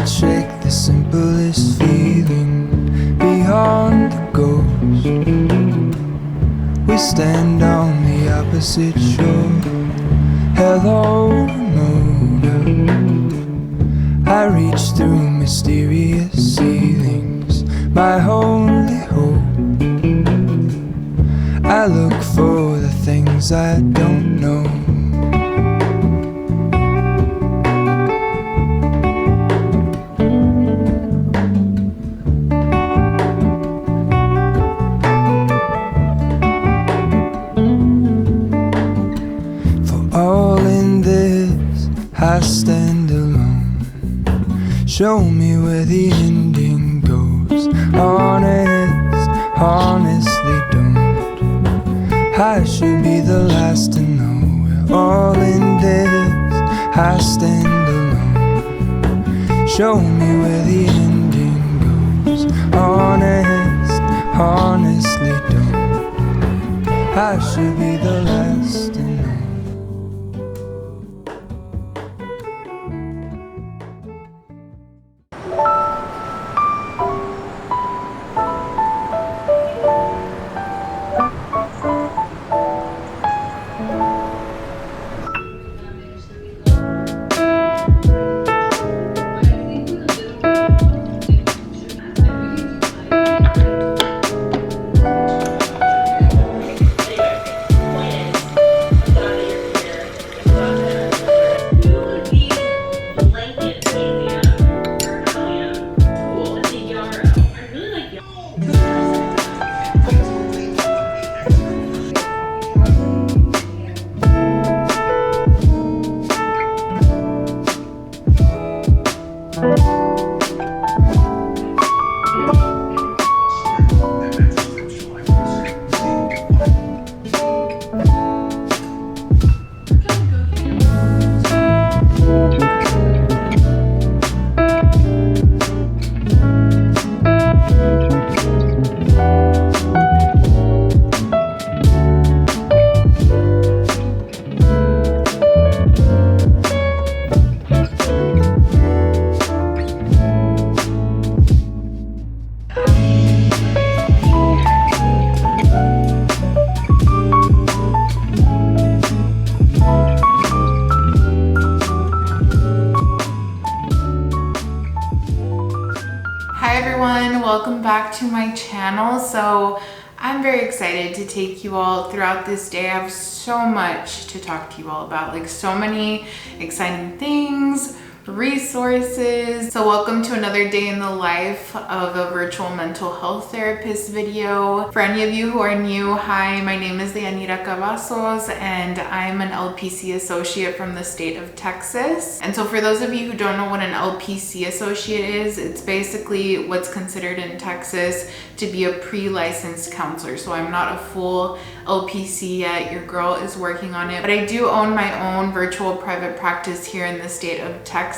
could shake the simplest feeling beyond the ghost. We stand on the opposite shore. Hello, Ramona. I reach through mysterious ceilings, my only hope. I look for the things I don't know. I stand alone. Show me where the ending goes. Honest, honestly don't. I should be the last to know. We're all in this. I stand alone. Show me where the ending goes. Honest, honestly don't. I should be the last to know. Welcome back to my channel. So I'm very excited to take you all throughout this day. I have so much to talk to you all about, like so many exciting things, resources. So welcome to another day in the life of a virtual mental health therapist video. For any of you who are new, hi, my name is deyaniracavazos and I'm an LPC-associate from the state of Texas. And so for those of you who don't know what an LPC-associate is, it's basically what's considered in Texas to be a pre-licensed counselor. So I'm not a full LPC yet, your girl is working on it, but I do own my own virtual private practice here in the state of Texas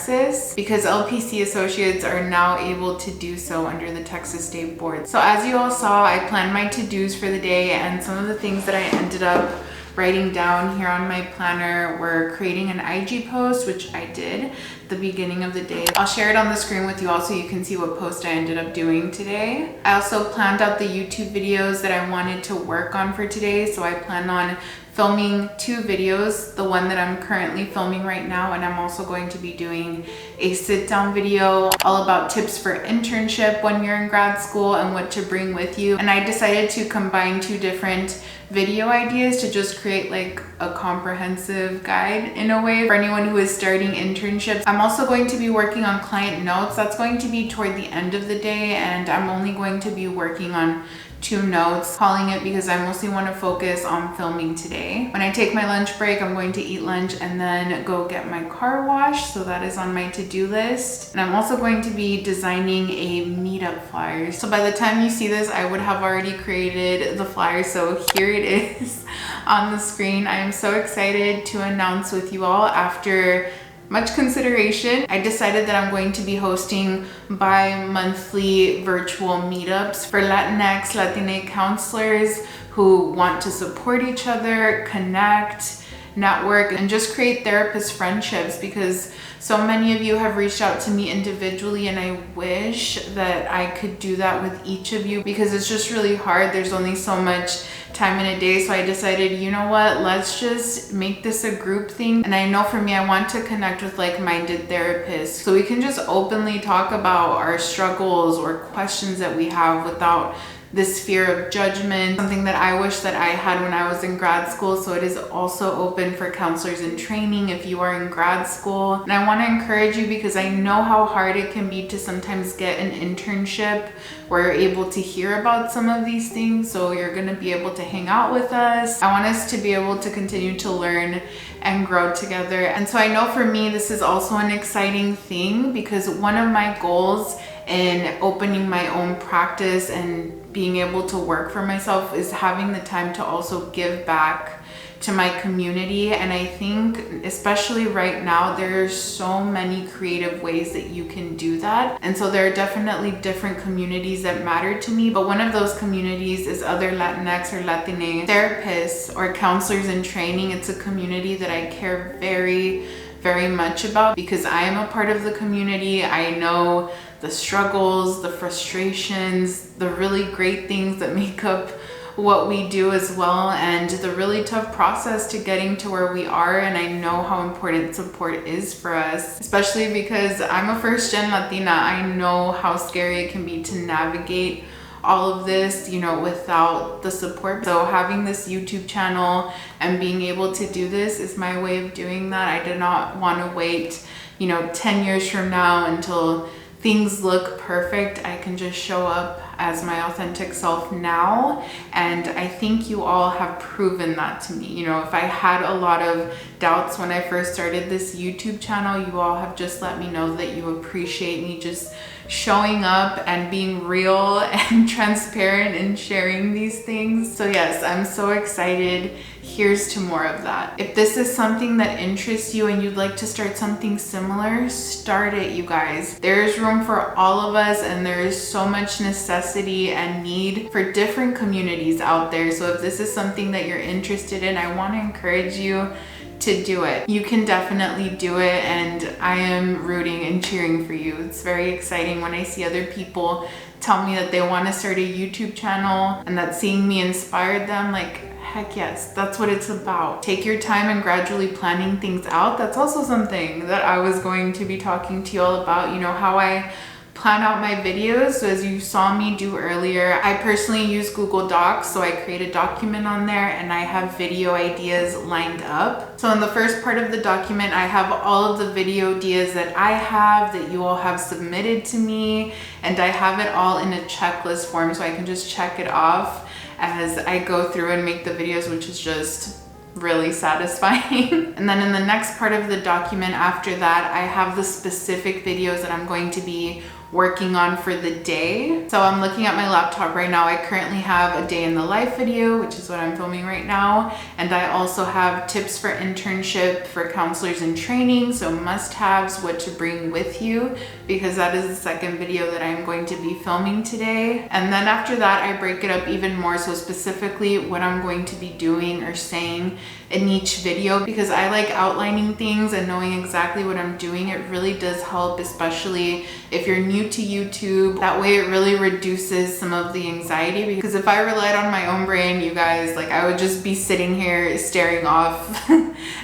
because LPC associates are now able to do so under the Texas State Board. So as you all saw, I planned my to-dos for the day, and some of the things that I ended up writing down here on my planner were creating an IG post, which I did at the beginning of the day. I'll share it on the screen with you all so you can see what post I ended up doing today. I also planned out the YouTube videos that I wanted to work on for today. So I plan on filming 2 videos, the one that I'm currently filming right now, and I'm also going to be doing a sit-down video all about tips for internship when you're in grad school and what to bring with you. And I decided to combine 2 different video ideas to just create like a comprehensive guide in a way for anyone who is starting internships. I'm also going to be working on client notes. That's going to be toward the end of the day, and I'm only going to be working on 2 notes, calling it because I mostly want to focus on filming today. When I take my lunch break, I'm going to eat lunch and then go get my car washed. So that is on my to-do list. And I'm also going to be designing a meetup flyer. So by the time you see this, I would have already created the flyer. So here it is on the screen. I am so excited to announce with you all, after much consideration, I decided that I'm going to be hosting bi-monthly virtual meetups for Latinx, Latina counselors who want to support each other, connect, network and just create therapist friendships, because so many of you have reached out to me individually, and I wish that I could do that with each of you, because it's just really hard. There's only so much time in a day. So I decided, you know what, let's just make this a group thing. And I know for me, I want to connect with like-minded therapists so we can just openly talk about our struggles or questions that we have without this fear of judgment, something that I wish that I had when I was in grad school. So it is also open for counselors in training if you are in grad school. And I want to encourage you, because I know how hard it can be to sometimes get an internship where you're able to hear about some of these things. So you're going to be able to hang out with us. I want us to be able to continue to learn and grow together. And so I know for me, this is also an exciting thing, because one of my goals in opening my own practice and being able to work for myself is having the time to also give back to my community. And I think especially right now, there's so many creative ways that you can do that. And so there are definitely different communities that matter to me, but one of those communities is other Latinx or Latina therapists or counselors in training. It's a community that I care very, very much about, because I am a part of the community. I know the struggles, the frustrations, the really great things that make up what we do as well, and the really tough process to getting to where we are. And I know how important support is for us, especially because I'm a first-gen Latina. I know how scary it can be to navigate all of this, you know, without the support. So having this YouTube channel and being able to do this is my way of doing that. I did not want to wait, you know, 10 years from now until things look perfect. I can just show up as my authentic self now. And I think you all have proven that to me. You know, if I had a lot of doubts when I first started this YouTube channel, you all have just let me know that you appreciate me just showing up and being real and transparent and sharing these things. So yes, I'm so excited. Here's to more of that. If this is something that interests you and you'd like to start something similar, start it, you guys. There's room for all of us, and there is so much necessity and need for different communities out there. So if this is something that you're interested in, I want to encourage you to do it. You can definitely do it, and I am rooting and cheering for you. It's very exciting when I see other people tell me that they want to start a YouTube channel and that seeing me inspired them. Like, heck yes, that's what it's about. Take your time and gradually planning things out. That's also something that I was going to be talking to you all about, you know, how I plan out my videos. So as you saw me do earlier, I personally use Google Docs. So I create a document on there and I have video ideas lined up. So in the first part of the document, I have all of the video ideas that I have that you all have submitted to me. And I have it all in a checklist form, so I can just check it off as I go through and make the videos, which is just really satisfying. And then in the next part of the document after that, I have the specific videos that I'm going to be working on for the day. So I'm looking at my laptop right now. I currently have a day in the life video, which is what I'm filming right now. And I also have tips for internship for counselors in training. So must-haves, what to bring with you, because that is the second video that I'm going to be filming today. And then after that, I break it up even more. So specifically what I'm going to be doing or saying in each video, because I like outlining things and knowing exactly what I'm doing. It really does help, especially if you're new to YouTube. That way it really reduces some of the anxiety, because if I relied on my own brain, you guys, like I would just be sitting here staring off,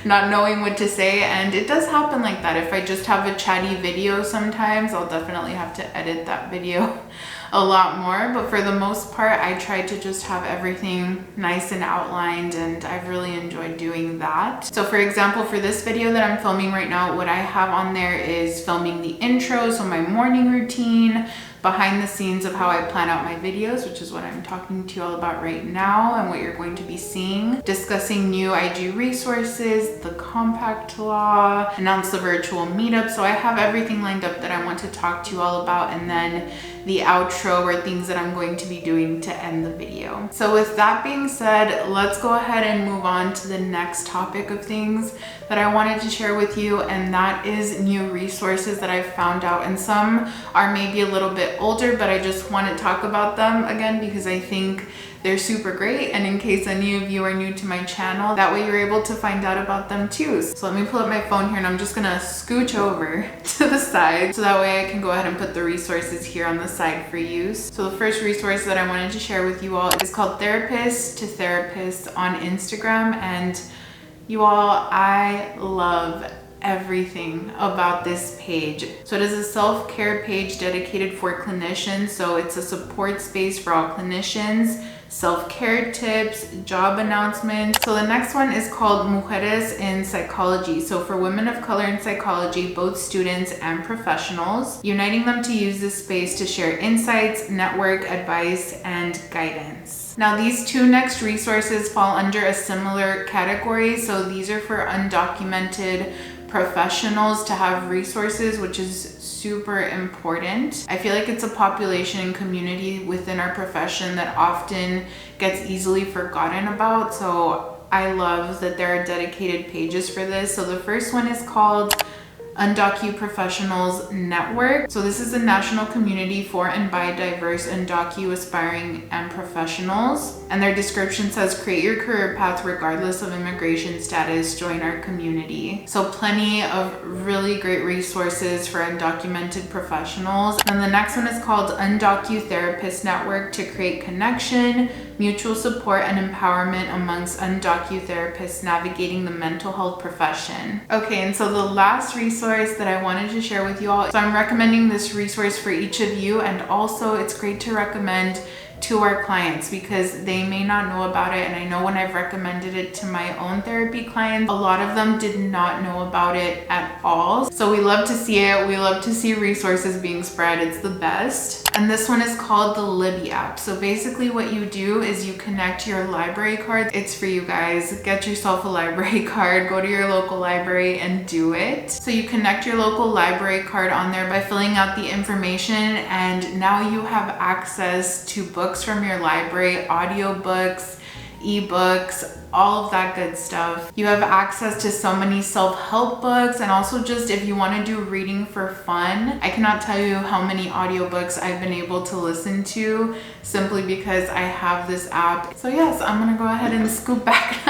not knowing what to say. And it does happen like that. If I just have a chatty video, sometimes I'll definitely have to edit that video a lot more, but for the most part, I try to just have everything nice and outlined, and I've really enjoyed doing that. So for example, for this video that I'm filming right now, what I have on there is filming the intro, so my morning routine, behind the scenes of how I plan out my videos, which is what I'm talking to you all about right now and what you're going to be seeing. Discussing new IG resources, the compact law, announce the virtual meetup. So I have everything lined up that I want to talk to you all about, and then the outro or things that I'm going to be doing to end the video. So with that being said, let's go ahead and move on to the next topic of things that I wanted to share with you, and that is new resources that I've found out, and some are maybe a little bit bit older, but I just want to talk about them again because I think they're super great. And in case any of you are new to my channel, that way you're able to find out about them too. So let me pull up my phone here and I'm just gonna scooch over to the side so that way I can go ahead and put the resources here on the side for use. So the first resource that I wanted to share with you all is called Therapist to Therapist on Instagram. And you all, I love everything about this page. So it is a self-care page dedicated for clinicians. So it's a support space for all clinicians, self-care tips, job announcements. So the next one is called Mujeres in Psychology. So for women of color in psychology, both students and professionals, uniting them to use this space to share insights, network, advice, and guidance. Now these two next resources fall under a similar category. So these are for undocumented professionals to have resources, which is super important. I feel like it's a population and community within our profession that often gets easily forgotten about. So I love that there are dedicated pages for this. So the first one is called Undocu Professionals Network. So this is a national community for and by diverse undocu aspiring and professionals. And their description says, create your career path regardless of immigration status, join our community. So plenty of really great resources for undocumented professionals. And the next one is called Undocu Therapist Network to create connection, mutual support, and empowerment amongst undocu therapists navigating the mental health profession. Okay, and so the last resource that I wanted to share with you all, so I'm recommending this resource for each of you, and also it's great to recommend to our clients because they may not know about it. And I know when I've recommended it to my own therapy clients, a lot of them did not know about it at all. So we love to see it. We love to see resources being spread. It's the best. And this one is called the Libby app. So basically what you do is you connect your library cards. It's for you guys. Get yourself a library card, go to your local library and do it. So you connect your local library card on there by filling out the information, and now you have access to books from your library, audiobooks, ebooks, all of that good stuff. You have access to so many self-help books, and also just if you want to do reading for fun. I cannot tell you how many audiobooks I've been able to listen to simply because I have this app. So yes, I'm gonna go ahead and scoop back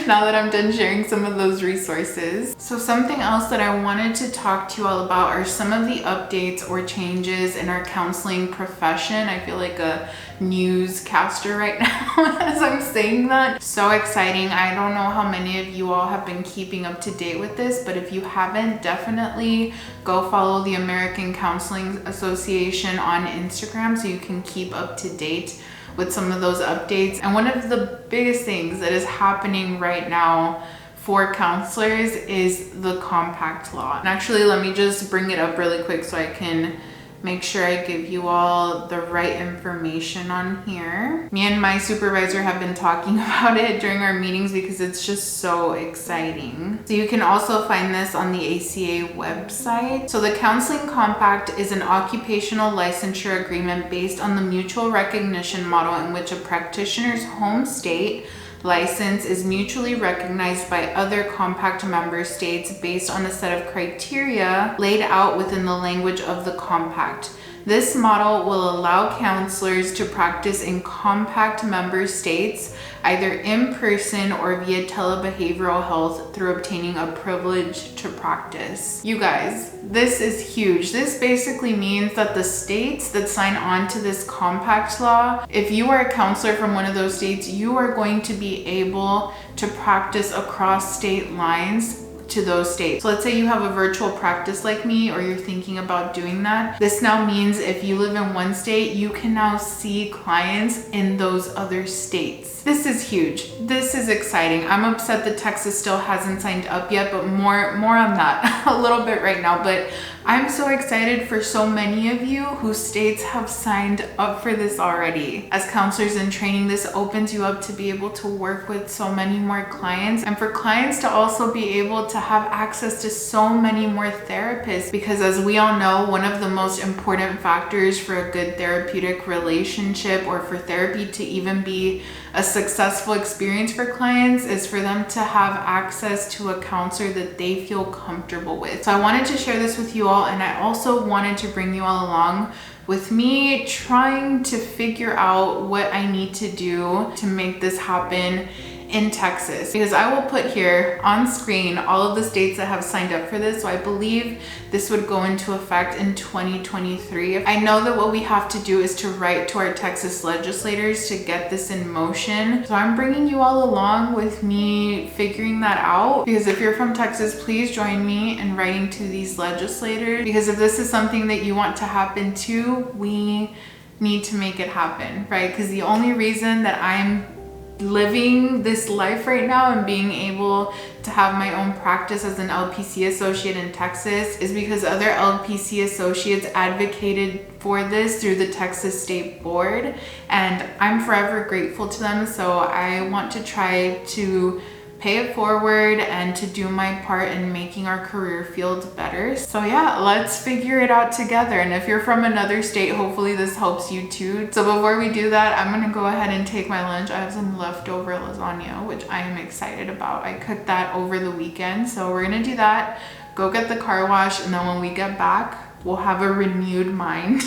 now that I'm done sharing some of those resources. So something else that I wanted to talk to you all about are some of the updates or changes in our counseling profession. I feel like a newscaster right now as I'm saying that. So exciting. I don't know how many of you all have been keeping up to date with this, but if you haven't, definitely go follow the American Counseling Association on Instagram so you can keep up to date with some of those updates. And one of the biggest things that is happening right now for counselors is the compact law. And actually, let me just bring it up really quick so I can make sure I give you all the right information on here. Me and my supervisor have been talking about it during our meetings because it's just so exciting. So you can also find this on the ACA website. So the Counseling Compact is an occupational licensure agreement based on the mutual recognition model in which a practitioner's home state license is mutually recognized by other compact member states based on a set of criteria laid out within the language of the compact. This model will allow counselors to practice in compact member states, either in person or via telebehavioral health through obtaining a privilege to practice. You guys, this is huge. This basically means that the states that sign on to this compact law, if you are a counselor from one of those states, you are going to be able to practice across state lines to those states. So let's say you have a virtual practice like me, or you're thinking about doing that. This now means if you live in one state, you can now see clients in those other states. This is huge. This is exciting. I'm upset that Texas still hasn't signed up yet, but more on that a little bit right now. But I'm so excited for so many of you whose states have signed up for this already. As counselors in training, this opens you up to be able to work with so many more clients, and for clients to also be able to have access to so many more therapists, because as we all know, one of the most important factors for a good therapeutic relationship, or for therapy to even be a successful experience for clients, is for them to have access to a counselor that they feel comfortable with. So I wanted to share this with you all all, and I also wanted to bring you all along with me trying to figure out what I need to do to make this happen in Texas, because I will put here on screen all of the states that have signed up for this. So I believe this would go into effect in 2023. I know that what we have to do is to write to our Texas legislators to get this in motion. So I'm bringing you all along with me figuring that out, because if you're from Texas, please join me in writing to these legislators, because if this is something that you want to happen too, we need to make it happen, right? Because the only reason that I'm living this life right now and being able to have my own practice as an LPC associate in Texas is because other LPC associates advocated for this through the Texas State Board, and I'm forever grateful to them. So I want to try to pay it forward and to do my part in making our career fields better. So yeah, let's figure it out together. And if you're from another state, hopefully this helps you too. So before we do that, I'm gonna go ahead and take my lunch. I have some leftover lasagna, which I am excited about. I cooked that over the weekend. So we're gonna do that, go get the car wash, and then when we get back, we'll have a renewed mind.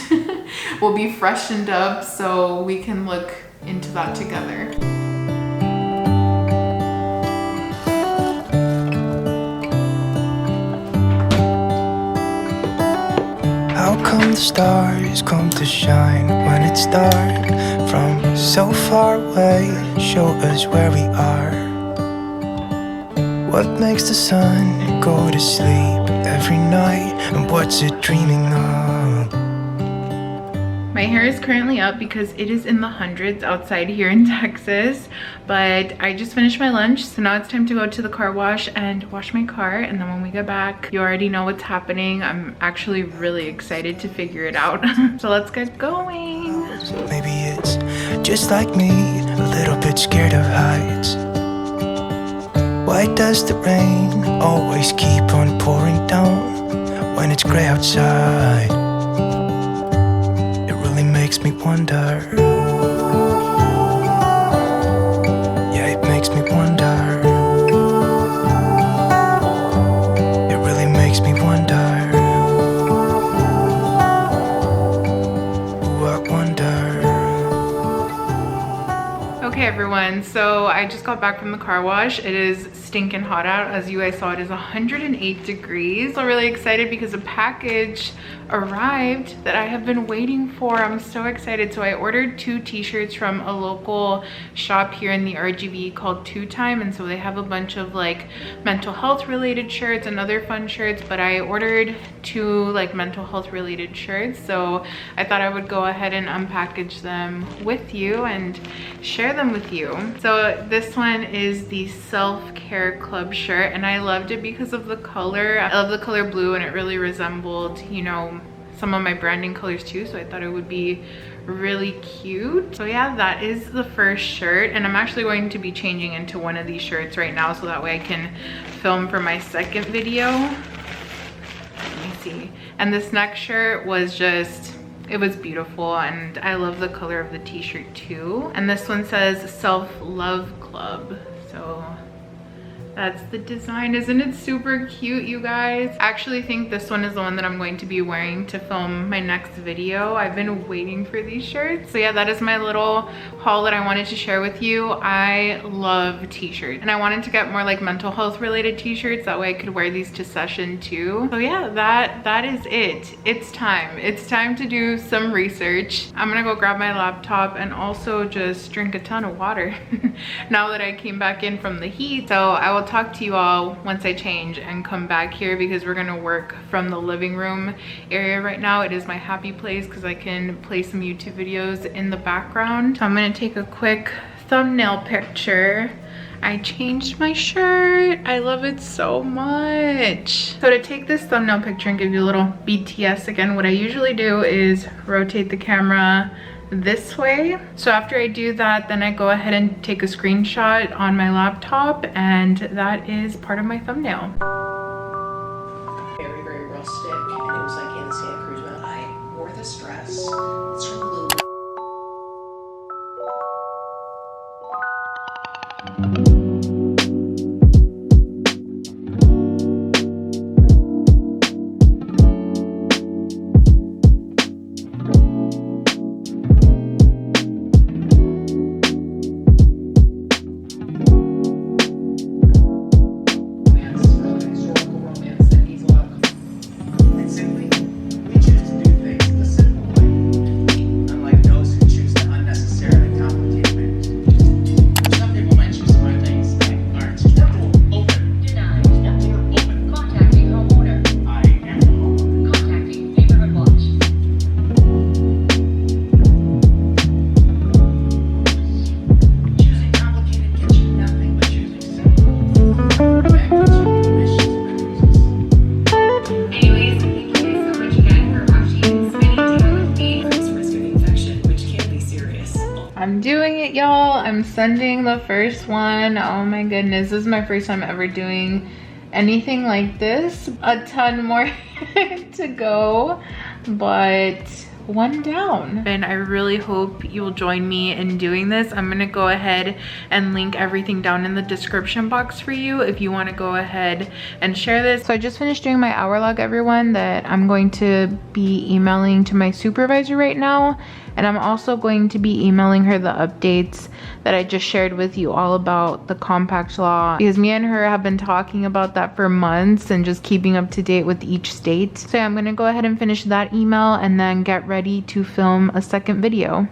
We'll be freshened up so we can look into that together. How come the stars come to shine when it's dark? From so far away, show us where we are. What makes the sun go to sleep every night? And what's it dreaming of? My hair is currently up because it is in the hundreds outside here in Texas, but I just finished my lunch, so now it's time to go to the car wash and wash my car, and then when we get back, you already know what's happening. I'm actually really excited to figure it out. So let's get going. Maybe it's just like me, a little bit scared of heights. Why does the rain always keep on pouring down when it's gray outside? Makes me wonder. Yeah, it makes me wonder. It really makes me wonder. Ooh, I wonder. Okay everyone, so I just got back from the car wash. It is stinking hot out. As you guys saw, it is 108 degrees. I'm really excited because a package arrived that I have been waiting for. I'm so excited. So I ordered 2 t-shirts from a local shop here in the RGV called Two Time, and so they have a bunch of like mental health related shirts and other fun shirts, but I ordered 2 like mental health related shirts, so I thought I would go ahead and unpackage them with you and share them with you. So this one is the self-care club shirt, and I loved it because of the color. I love the color blue, and it really resembled, you know, some of my branding colors too, so I thought it would be really cute. So yeah, that is the first shirt, and I'm actually going to be changing into one of these shirts right now so that way I can film for my second video. Let me see. And this next shirt was just, it was beautiful, and I love the color of the t-shirt too. And this one says Self-Love Club. So that's the design. Isn't it super cute, you guys? I actually think this one is the one that I'm going to be wearing to film my next video. I've been waiting for these shirts. So yeah, that is my little haul that I wanted to share with you. I love t-shirts, and I wanted to get more like mental health related t-shirts. That way I could wear these to session too. So yeah, that is it. It's time to do some research. I'm gonna go grab my laptop and also just drink a ton of water now that I came back in from the heat. So I will talk to you all once I change and come back here, because we're gonna work from the living room area right now. It is my happy place because I can play some YouTube videos in the background. So I'm gonna take a quick thumbnail picture. I changed my shirt. I love it so much. So to take this thumbnail picture and give you a little BTS again, what I usually do is rotate the camera this way. So after I do that, then I go ahead and take a screenshot on my laptop, and that is part of my thumbnail. Very, very rustic, and it was like in the Santa Cruz Mountain. I wore this dress. It's from Lou. I'm doing it, y'all. I'm sending the first one. Oh my goodness, this is my first time ever doing anything like this. A ton more to go, but one down. And I really hope you'll join me in doing this. I'm gonna go ahead and link everything down in the description box for you if you want to go ahead and share this. So I just finished doing my hour log, everyone, that I'm going to be emailing to my supervisor right now. And I'm also going to be emailing her the updates that I just shared with you all about the compact law, because me and her have been talking about that for months and just keeping up to date with each state. So yeah, I'm gonna go ahead and finish that email and then get ready to film a second video.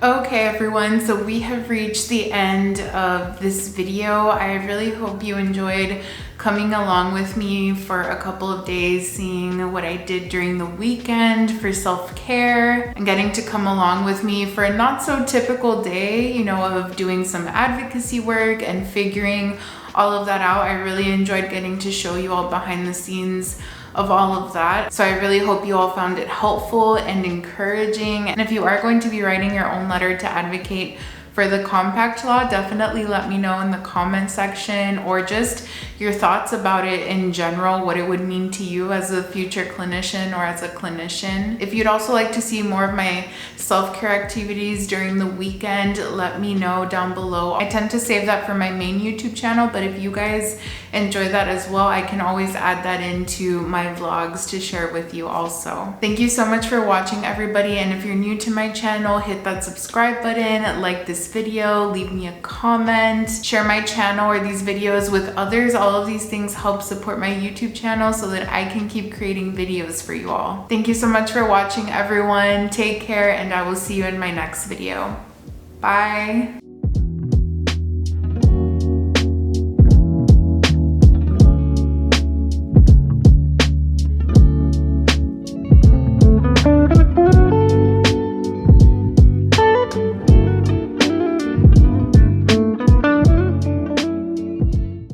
Okay everyone, so we have reached the end of this video. I really hope you enjoyed coming along with me for a couple of days, seeing what I did during the weekend for self-care and getting to come along with me for a not so typical day, you know, of doing some advocacy work and figuring all of that out. I really enjoyed getting to show you all behind the scenes of all of that. So I really hope you all found it helpful and encouraging. And if you are going to be writing your own letter to advocate for the compact law, definitely let me know in the comment section, or just your thoughts about it in general, what it would mean to you as a future clinician or as a clinician. If you'd also like to see more of my self-care activities during the weekend, let me know down below. I tend to save that for my main YouTube channel, but if you guys enjoy that as well, I can always add that into my vlogs to share with you also. Thank you so much for watching, everybody, and if you're new to my channel, hit that subscribe button, like this video, leave me a comment, share my channel or these videos with others. All of these things help support my YouTube channel so that I can keep creating videos for you all. Thank you so much for watching, everyone. Take care, and I will see you in my next video. Bye.